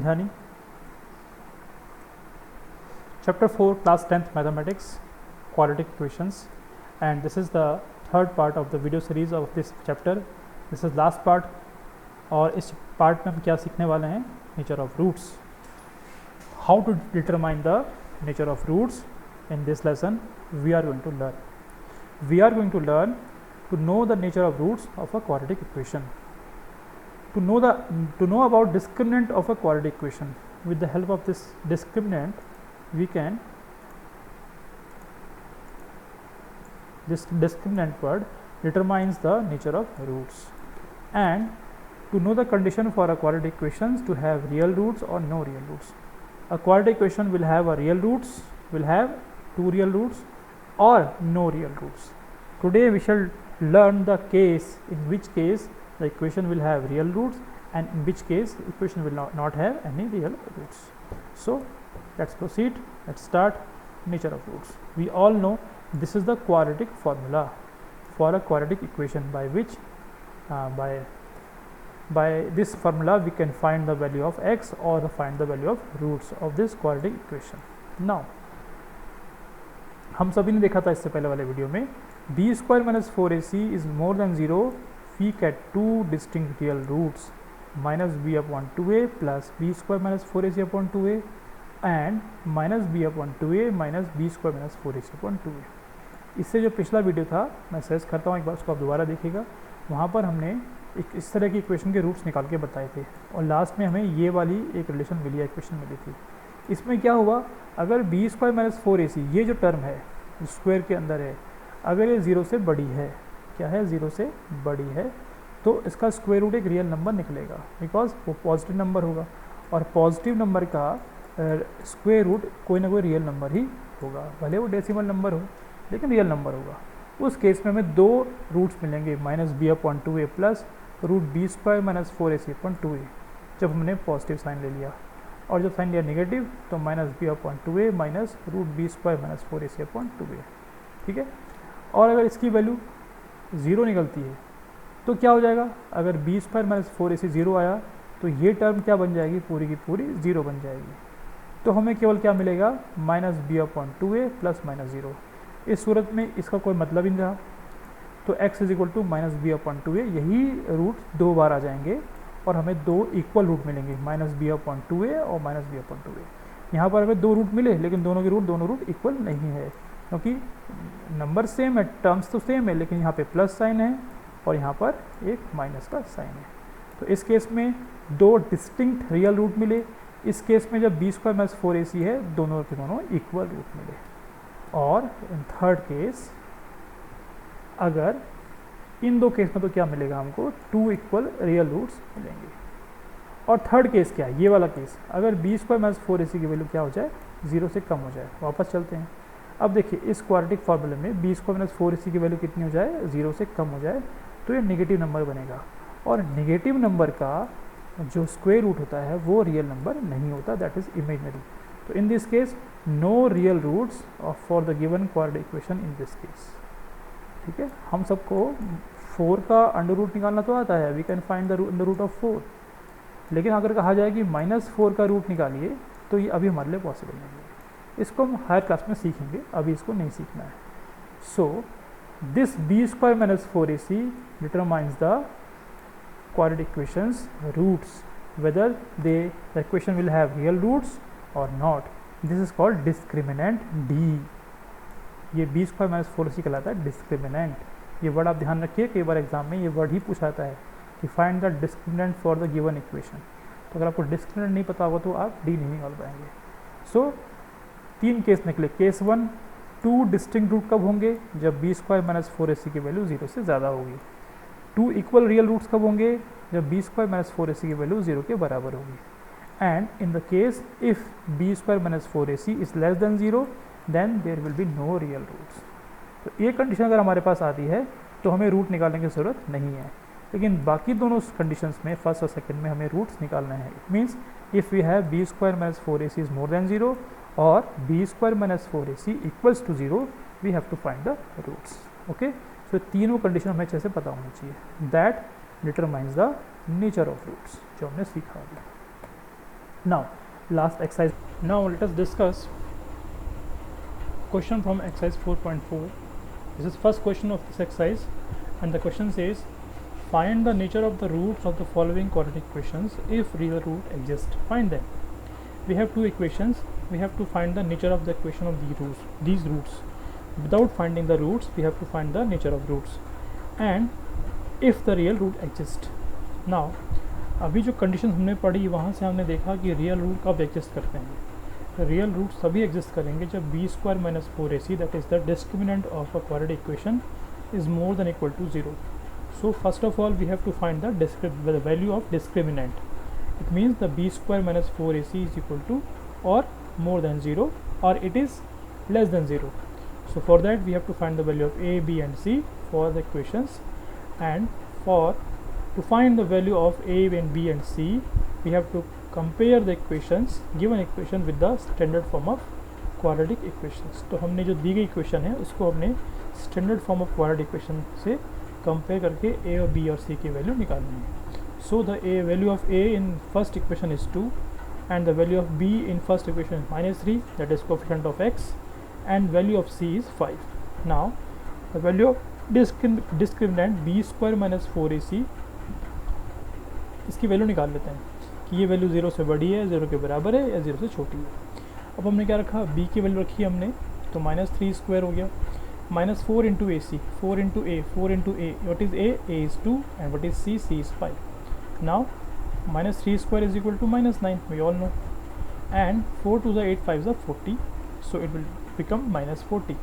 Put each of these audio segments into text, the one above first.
समझानी। Chapter 4, Class 10th Mathematics, Quadratic Equations, and this is the third part of the video series of this chapter. This is last part, और इस part में हम क्या सीखने वाले हैं? Nature of roots. How to determine the nature of roots in this lesson we are going to learn. We are going to learn to know the nature of roots of a quadratic equation. To know about discriminant of a quadratic equation. With the help of this discriminant, we can this discriminant word determines the nature of roots. And to know the condition for a quadratic equations to have real roots or no real roots. A quadratic equation will have a real roots, will have two real roots or no real roots. Today we shall learn the case in which case the equation will have real roots and in which case equation will not have any real roots. So let's proceed. Let's start. Nature of roots. We all know this is the quadratic formula for a quadratic equation by which by this formula we can find the value of x or find the value of roots of this quadratic equation. Now हम सभी ने देखा था इससे पहले वाले video में b square minus 4ac is more than 0 we get two distinct real roots minus b upon 2a plus b square minus 4ac upon 2a and minus b upon 2a minus b square minus 4ac upon 2a. इससे जो पिछला video था मैं suggest करता हूँ एक बार उसको आप दोबारा देखिएगा. वहाँ पर हमने एक इस तरह की इक्वेशन के रूट्स निकाल के बताए थे और लास्ट में हमें ये वाली एक रिलेशन मिली है, इक्वेशन मिली थी. इसमें क्या हुआ, अगर बी स्क्वायर माइनस 4ac ये जो टर्म है जो स्क्वायर के अंदर है, अगर ये 0 से बड़ी है, क्या है 0 से बड़ी है, तो इसका स्क्वायर रूट एक रियल नंबर निकलेगा बिकॉज वो पॉजिटिव नंबर होगा और पॉजिटिव नंबर का स्क्वायर रूट कोई ना कोई रियल नंबर ही होगा, भले वो डेसिमल नंबर हो लेकिन रियल नंबर होगा. उस केस में हमें दो रूट्स मिलेंगे minus b upon 2a plus root b square minus 4ac upon 2a जब हमने पॉजिटिव साइन ले लिया, और जब साइन लिया नेगेटिव तो minus b upon 2a minus root b square minus 4ac upon 2a. ठीक है. और अगर इसकी वैल्यू 0 निकलती है तो क्या हो जाएगा, अगर बी स्क्वायर माइनस 4ac 0 आया तो ये टर्म क्या बन जाएगी, पूरी की पूरी 0 बन जाएगी. तो हमें केवल क्या मिलेगा, minus b upon 2a plus minus 0. इस सूरत में इसका कोई मतलब ही नहीं रहा, तो x is equal to minus b upon 2a, यही रूट दो बार आ जाएंगे और हमें दो इक्वल रूट मिलेंगे माइनस बी अपॉन 2a और माइनस बी अपॉन 2a. यहाँ पर हमें दो रूट मिले लेकिन दोनों रूट इक्वल नहीं है क्योंकि नंबर सेम है, टर्म्स तो सेम है, लेकिन यहाँ पे प्लस साइन है और यहाँ पर एक माइनस का साइन है. तो इस केस में दो डिस्टिंक्ट रियल रूट मिले. इस केस में जब बी स्क्वायर माइनस 4ac है, दोनों के दोनों इक्वल रूट मिले. और इन थर्ड केस अगर इन दो केस में तो क्या मिलेगा, हमको टू इक्वल रियल रूट्स मिलेंगे. और थर्ड केस क्या है, ये वाला केस, अगर बी स्क्वायर माइनस 4ac की वैल्यू क्या हो जाए, 0 से कम हो जाए. वापस चलते हैं. अब देखिए इस क्वाड्रेटिक फार्मूले में बी स्क्वायर माइनस 4ac की वैल्यू कितनी हो जाए, 0 से कम हो जाए तो ये नेगेटिव नंबर बनेगा. और नेगेटिव नंबर का जो स्क्वायर रूट होता है वो रियल नंबर नहीं होता, दैट इज इमेजिनरी. तो in this case no real roots for the given quadratic equation in this case. ठीक है. हम सबको 4 का अंडर रूट निकालना तो आता है, we can find the under root of 4, लेकिन अगर कहा जाए कि -4 का रूट निकालिए तो ये अभी हमारे लिए पॉसिबल नहीं है. इसको हम हायर क्लास में सीखेंगे, अभी इसको नहीं सीखना है. So this b square minus 4ac determines the quadratic equations roots whether the equation will have real roots or not. This is called discriminant D. ये b स्क्वायर माइनस 4ac कहलाता है डिस्क्रिमिनेंट. ये वर्ड आप ध्यान रखिए, कई बार exam में ये वर्ड ही पूछा जाता है कि find the discriminant for the given equation. तो अगर आपको डिस्क्रिमिनेंट नहीं पता होगा तो आप D नहीं निकाल पाएंगे. सो तीन केस निकले. केस 1, टू डिस्टिंक्ट रूट कब होंगे, जब बी स्क्वायर माइनस 4ac की वैल्यू 0 से ज़्यादा होगी. टू इक्वल रियल रूट्स कब होंगे, जब बी स्क्वायर माइनस 4ac की वैल्यू 0 के बराबर होगी. And in the case if b square minus 4ac is less than 0 then there will be no real roots. तो ये कंडीशन अगर हमारे पास आती है तो हमें रूट निकालने की ज़रूरत नहीं है, लेकिन बाकी दोनों कंडीशंस में फर्स्ट और सेकंड में हमें रूट्स निकालना है. It means if we have b square minus 4ac is more than 0 और b square minus 4ac equals to 0 we have to find the roots. Okay. So तीनों कंडीशन हमें अच्छे से पता होनी चाहिए. That determines the nature of roots, जो हमने सीखा अभी. Now, last exercise. Now let us discuss question from exercise 4.4. This is first question of this exercise, and the question says, find the nature of the roots of the following quadratic equations if real root exists. Find them. We have two equations. We have to find the nature of the equation of these roots. Without finding the roots, we have to find the nature of roots and if the real root exists. Now, अभी जो condition हमने पढ़ी वहाँ से हमने देखा कि real root कब एग्जिस्ट करते हैं. रियल रूट सभी एग्जिस्ट करेंगे जब b square minus 4ac that is the discriminant of a quadratic equation is more than equal to 0. So first of all we have to find the value of discriminant. It means the b square minus 4ac is equal to or more than 0 or it is less than 0. So for that we have to find the value of a, b and c for the equations, and to find the value of a and b and c we have to compare the equations, given equation with the standard form of quadratic equations. तो हमने जो दी गई equation है उसको हमने standard form of quadratic equation से compare करके a और b और c की वैल्यू निकालनी है. सो the value of a in first equation is 2 and the value of b in first equation is -3, that is coefficient of x, and value of c is 5. Now the value of discriminant b square minus 4ac, इसकी value निकाल लेते हैं कि ये value 0 से बड़ी है, 0 के बराबर है या 0 से छोटी है. अब हमने क्या रखा, b की वैल्यू रखी हमने तो -3 स्क्वायर हो गया, -4 into a c, 4 into a, 4 into a, what is a is 2 and what is c is 5. Now -3 square is equal to -9, we all know, and 4 to the 8 5s are 40, so it will become -40.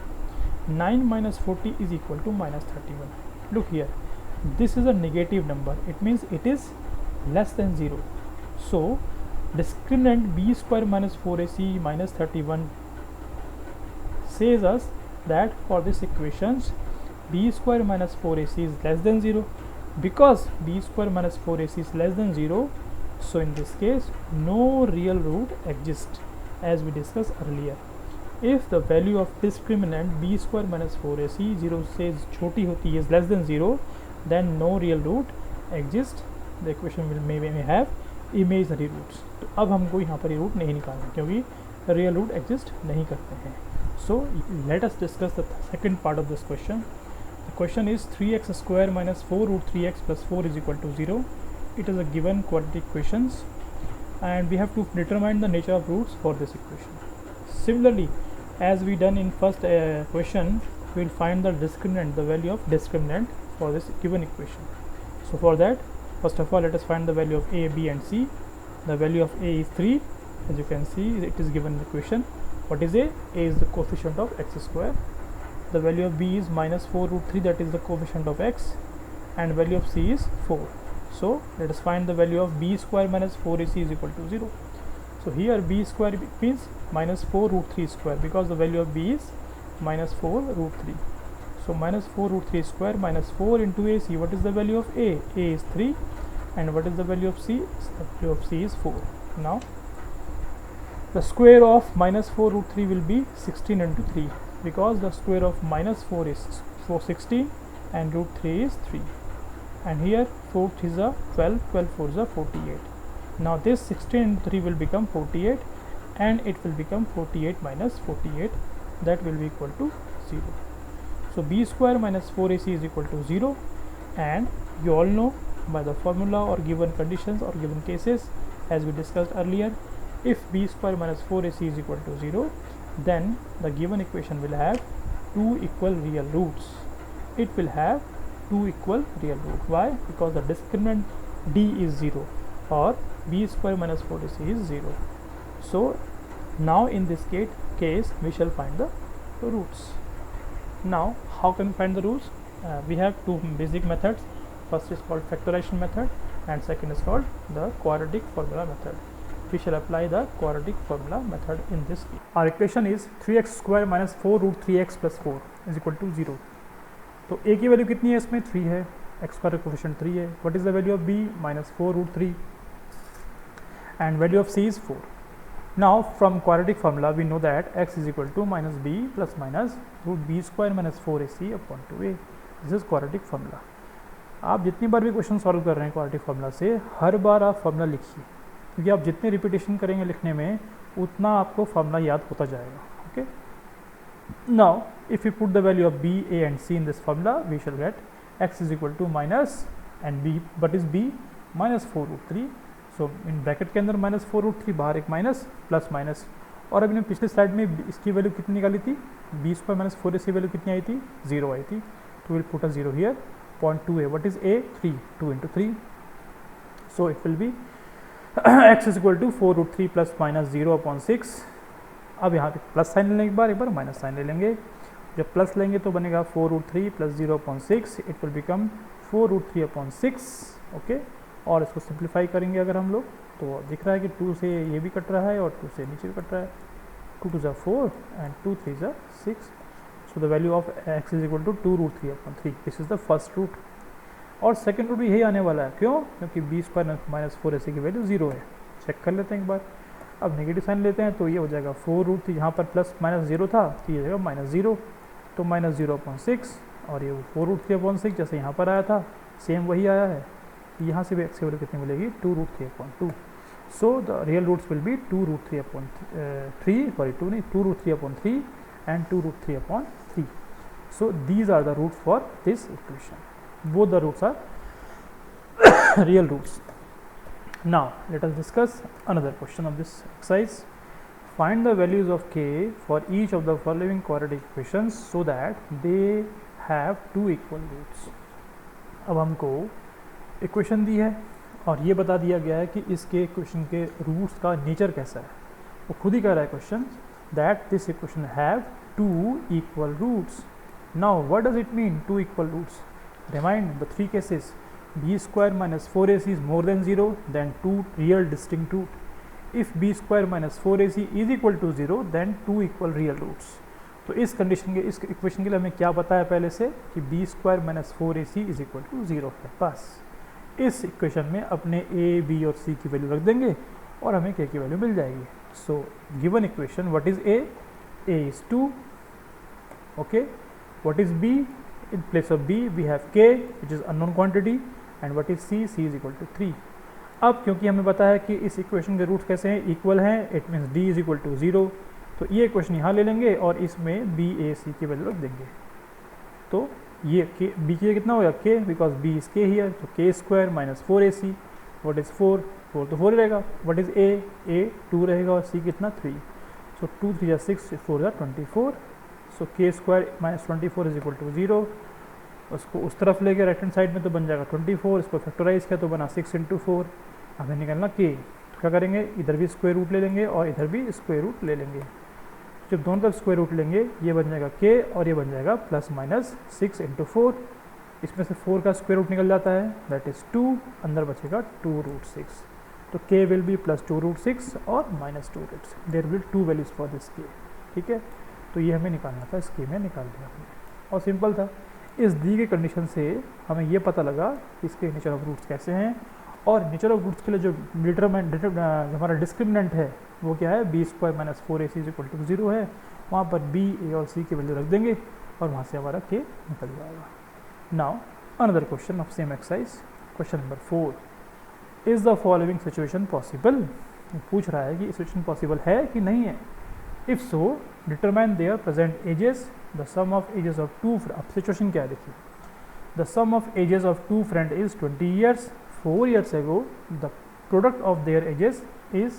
9 minus 40 is equal to -31. Look here, this is a negative number, it means it is less than 0. So discriminant b square minus 4ac minus 31 says us that for this equations b square minus 4ac is less than 0. Because b square minus 4ac is less than 0, so in this case no real root exists, as we discussed earlier. If the value of discriminant b square minus 4ac 0 से छोटी होती है, is less than 0, then no real root exists. The equation will may have imaginary roots. तो अब हमको यहाँ पर ये रूट नहीं निकालना क्योंकि रियल रूट एग्जिस्ट नहीं करते हैं. So let us discuss the second part of this question. The question is 3x square minus 4 root 3x plus 4 is equal to 0. It is a given quadratic equations and we have to determine the nature of roots for this equation. Similarly, as we done in first question, we will find the discriminant, the value of discriminant for this given equation. So for that, first of all let us find the value of a, b and c. The value of a is 3, as you can see it is given in the equation. What is a? A is the coefficient of x square. The value of b is -4 root 3, that is the coefficient of x, and value of c is 4. So let us find the value of b square minus 4ac is equal to 0. So here b square means -4 root 3 square, because the value of b is -4 root 3. So -4 root 3 square minus 4 into ac. What is the value of a? A is 3, and what is the value of c? The value of c is 4. Now the square of -4 root 3 will be 16 into 3, because the square of -4 is 416 and root 3 is 3, and here 4 3s are 12, 12 4s are 48. Now this 16 into 3 will become 48, and it will become 48 minus 48, that will be equal to 0. So b square minus 4ac is equal to 0, and you all know by the formula or given conditions or given cases, as we discussed earlier, if b square minus 4ac is equal to 0, then the given equation will have two equal real roots. It will have two equal real roots. Why? Because the discriminant d is 0 or b square minus 4ac is 0. So now in this case we shall find the roots. Now how can we find the roots? We have two basic methods. First is called factorization method and second is called the quadratic formula method. We shall apply the quadratic formula method in this case. Our equation is 3x square minus 4 root 3x plus 4 is equal to 0. तो a की value कितनी है इसमें? 3 है, x का coefficient 3 है. What is the value of b? -4 root 3, and value of c is 4. Now from quadratic formula we know that x is equal to -b plus minus root b square minus 4ac upon 2a. This is quadratic formula. आप जितनी बार भी question solve कर रहे हैं quadratic formula से, हर बार आप formula लिखिए. क्योंकि आप जितने रिपीटेशन करेंगे लिखने में उतना आपको फॉर्मूला याद होता जाएगा. Okay, now if you put the value of b, a and c in this formula, we shall get x is equal to minus and b, but is b minus 4 root 3. So in bracket के अंदर minus 4 root 3, बाहर एक minus plus minus. और अभी ने पिछले slide में इसकी वैल्यू कितनी निकाली थी, B square minus 4ac value कितनी आई थी, 0 आई थी. तो will put a 0 here. 0.2a, what is a, 3, 2 into 3. So it will be x is equal to 4 root 3 plus minus 0/6. अब यहाँ पे प्लस साइन ले लेंगे, एक बार माइनस साइन ले लेंगे. जब प्लस लेंगे तो बनेगा 4 root 3 plus 0/6, it will become 4 root 3/6. Okay, और इसको सिंप्लीफाई करेंगे अगर हम लोग तो दिख रहा है कि 2 से ये भी कट रहा है और 2 से नीचे भी कट रहा है. 2 2 = 4 and 2 3 = 6. So the value of x is equal to 2 root 3/3. This is the first root. और सेकंड रूट भी यही आने वाला है. क्यों? क्योंकि b स्क्वायर माइनस 4ac की वैल्यू 0 है. चेक कर लेते हैं एक बार. अब नेगेटिव साइन लेते हैं तो ये हो जाएगा 4 रूट 3, यहाँ पर प्लस माइनस 0 था तो ये हो जाएगा माइनस 0, तो माइनस 0/6. और ये 4 रूट 3/6 जैसे यहाँ पर आया था सेम वही आया है. यहाँ से भी x की वैल्यू कितनी मिलेगी, 2 root 3/2. So the real roots will be 2 root 3/3, sorry 2 नहीं, 2 root 3/3 and 2 root 3/3. So these are the roots for this equation. Both the roots are real roots. Now let us discuss another question of this exercise. Find the values of k for each of the following quadratic equations so that they have two equal roots. अब हमको equation दी है और ये बता दिया गया है कि इसके इक्वेशन के रूट्स का नेचर कैसा है. वो खुद ही कह रहा है question that this equation have two equal roots. Now what does it mean two equal roots? Remind the three cases. b square minus 4ac is more than 0, then two real distinct root. If b square minus 4ac is equal to 0, then two equal real roots. तो इस condition के, इस equation के लिए हमें क्या पता है पहले से कि b square minus 4ac is equal to 0 है. बस इस इक्वेशन में अपने a, b और c की वैल्यू रख देंगे और हमें k की वैल्यू मिल जाएगी. So given equation, what is a? a is 2. Okay, what is b? In place of b we have k which is unknown quantity and what is c? c is equal to 3. अब क्योंकि हमें पता है कि इस equation के roots कैसे हैं, इक्वल हैं, it means d is equal to 0. तो ये इक्वेशन यहाँ ले लेंगे और इसमें b, a, c की वैल्यू रख देंगे. तो ये k, b की कितना होगा k, because b is k here. तो k square minus 4ac, what is 4? 4 तो 4 रहेगा. What is a? a 2 रहेगा और c कितना 3. So 2 3 = 6, 4 = 24. So k square minus 24 is equal to 0. उसको उस तरफ लेके राइट हैंड साइड में तो बन जाएगा 24. इसको फैक्टराइज किया तो बना 6 × 4. हमें निकालना k. तो क्या करेंगे, इधर भी स्क्वायर रूट ले लेंगे और इधर भी स्क्वायर रूट ले लेंगे. जब दोनों तरफ स्क्वायर रूट लेंगे ये बन जाएगा k और ये बन जाएगा प्लस माइनस 6 × 4. इसमें से 4 का स्क्वायर रूट निकल जाता है, दैट इज़ 2. अंदर बचेगा 2 रूट 6. तो k will be plus 2 root 6 और minus 2 root 6. There will 2 values for this k. ठीक है, तो ये हमें निकालना था, इस k में निकाल दिया हमने और सिंपल था. इस दी गई कंडीशन से हमें ये पता लगा कि इसके नेचर ऑफ रूट्स कैसे हैं. और नेचर ऑफ रूट्स के लिए जो हमारा डिस्क्रिमिनेंट है वो क्या है, b square minus 4ac is equal to 0 है. वहाँ पर b, a और c की वैल्यू रख देंगे और वहाँ से हमारा k निकल जाएगा. Now another question of same exercise, question number 4. Is the following situation possible? पूछ रहा है कि सिचुएशन पॉसिबल है कि नहीं है. If so determine their present ages, the sum of ages of two. अब सिचुएशन क्या है देखिए, the sum of ages of two friend is 20 years. 4 years ago the product of their ages is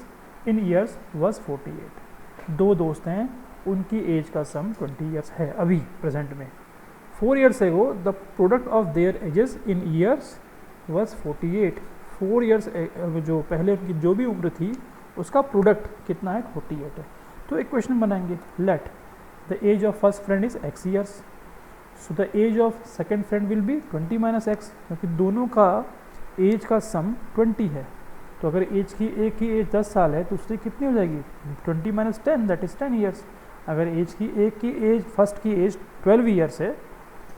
in years was 48. दो दोस्त हैं, उनकी as का सम 20 years है अभी प्रेजेंट में. 4 years ago the product of their edges in years was 48. 4 years जो पहले उनकी जो भी उम्र थी उसका प्रोडक्ट कितना है, 48 है. तो इक्वेशन बनाएंगे, let the age of first friend is x years. So the age of second friend will be 20 - x, क्योंकि दोनों का एज का सम 20 है. तो अगर एज की एक की एज 10 साल है तो उससे कितनी हो जाएगी, 20 - 10 दैट इज़ 10 years. अगर एज की एक की एज, फर्स्ट की एज 12 years है,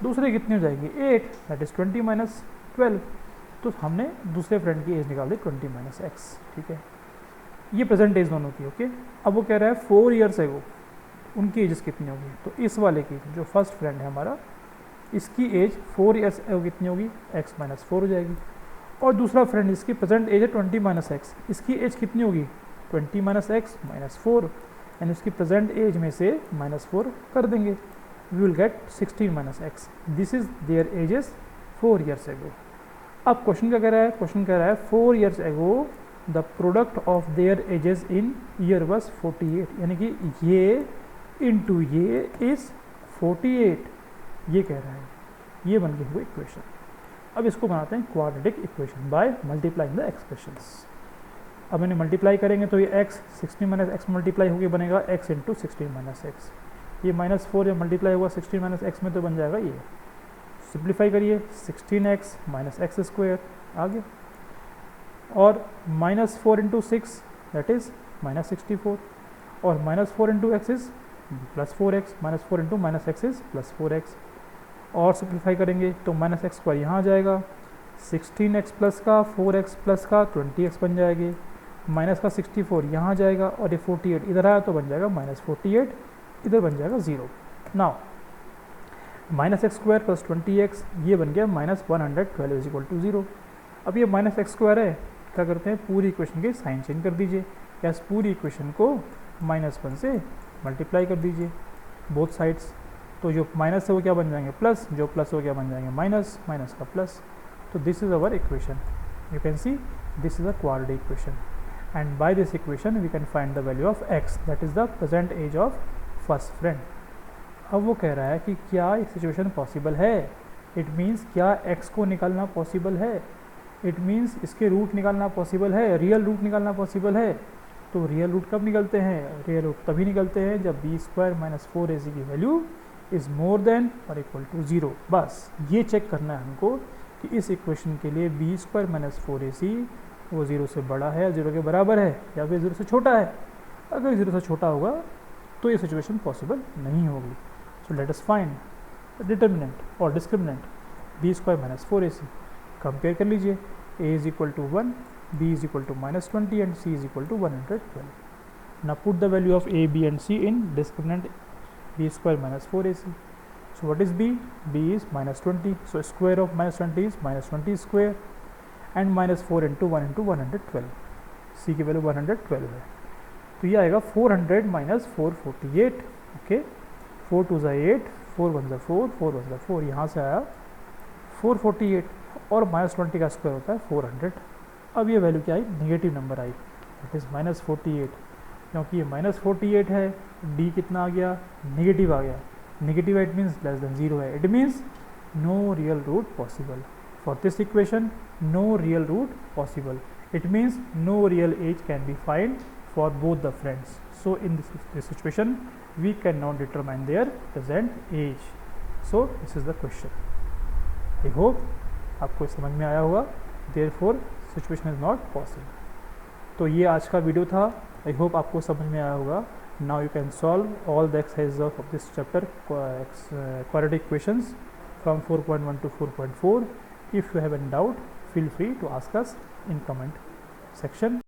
दूसरे कितनी हो जाएगी 8, दैट इज़ 20 - 12. तो हमने दूसरे फ्रेंड की एज निकाल दी 20 - x. ठीक है, ये प्रेजेंट एज दोनों की. ओके, अब वो कह रहा है 4 years एगो उनकी एजेस कितनी होगी. तो इस वाले की जो फर्स्ट फ्रेंड है हमारा, इसकी एज 4 years एगो कितनी होगी, x - 4 हो जाएगी. और दूसरा फ्रेंड इसकी प्रेजेंट एज है 20 माइनस एक्स, इसकी एज कितनी होगी 20 माइनस एक्स माइनस 4, एंड इसकी प्रेजेंट एज में से -4 कर देंगे, we will get 16 minus x. This is their ages 4 years ago. अब क्वेश्चन क्या कह रहा है, क्वेश्चन कह रहा है 4 ईयर्स एगो the product of their edges in year was 48, यानी कि ये इंटू ये इज 48, ये कह रहा है। ये बन गई हुई इक्वेशन। अब इसको बनाते हैं quadratic equation by multiplying the expressions. अब इन्हें मल्टीप्लाई करेंगे तो ये x 16 माइनस एक्स मल्टीप्लाई होकर बनेगा x इंटू 16 माइनस एक्स। ये -4 जब मल्टीप्लाई हुआ 16 माइनस एक्स में तो बन जाएगा ये। सिंप्लीफाई करिए 16x माइनस एक्स स्क्वायर आगे, और -4 इंटू 6 दैट इज -64, और -4 into x is +4x, -4 into minus x is +4x, और सिंप्लीफाई करेंगे तो -x स्क्वायर यहाँ आ जाएगा, 16x प्लस का 4x प्लस का 20x बन जाएगी, माइनस का 64 यहाँ आ जाएगा, और ये 48 इधर आया तो बन जाएगा -48, इधर बन जाएगा 0। Now -x square plus 20x ये बन गया -112 इज इक्वल टू 0। अब ये -x स्क्वायर है, क्या करते हैं पूरी इक्वेशन के साइन चेंज कर दीजिए, या इस पूरी इक्वेशन को -1 से मल्टीप्लाई कर दीजिए बोथ साइड्स, तो जो माइनस है वो क्या बन जाएंगे प्लस, जो प्लस हो क्या बन जाएंगे माइनस, माइनस का प्लस। तो this is our equation, you can see this is a quadratic equation, and by this equation we can find the value of x, that is the present age of first friend. अब वो कह रहा है कि क्या ये situation possible है, it means क्या x को निकालना पॉसिबल है, इट मीन्स इसके रूट निकालना पॉसिबल है, रियल रूट निकालना पॉसिबल है। तो रियल रूट कब निकलते हैं, रियल रूट तभी निकलते हैं जब b स्क्वायर माइनस 4ac की वैल्यू इज़ मोर देन और इक्वल टू 0। बस ये चेक करना है हमको कि इस इक्वेशन के लिए b स्क्वायर माइनस 4ac वो 0 से बड़ा है, 0 के बराबर है, या फिर 0 से छोटा है। अगर 0 से छोटा होगा तो ये सिचुएशन पॉसिबल नहीं होगी। So let us find determinant और discriminant b square minus 4ac। Compare कर लीजिए, a is equal to 1, b is equal to -20 and c is equal to 112. Now put the value of a, b and c in discriminant b square minus 4ac. So what is b? b is -20. So square of -20 is -20 square and -4 into 1 into 112. c की value 112 है, तो ये आएगा 400 minus 448. Okay, 4 2 ज़ा 8, 4 1 ज़ा 4, 4 1 ज़ा 4, यहाँ से आया 448, और -20 का स्क्वायर होता है 400। अब ये वैल्यू क्या आई, नेगेटिव नंबर आई, दैट इज़ -48, क्योंकि ये -48 है, d कितना आ गया, नेगेटिव आ गया, negative it means less than 0 है, it means no real root possible for this equation, no real root possible, it means no real age can be find for both the friends. So in this situation we can not determine their present age. So this is the question. I hope आपको समझ में आया होगा, therefore situation is not possible. तो ये आज का video था, आई होप आपको समझ में आया होगा। Now you can solve all the exercises of this chapter quadratic equations from 4.1 to 4.4. If you have any doubt, feel free to ask us in comment section.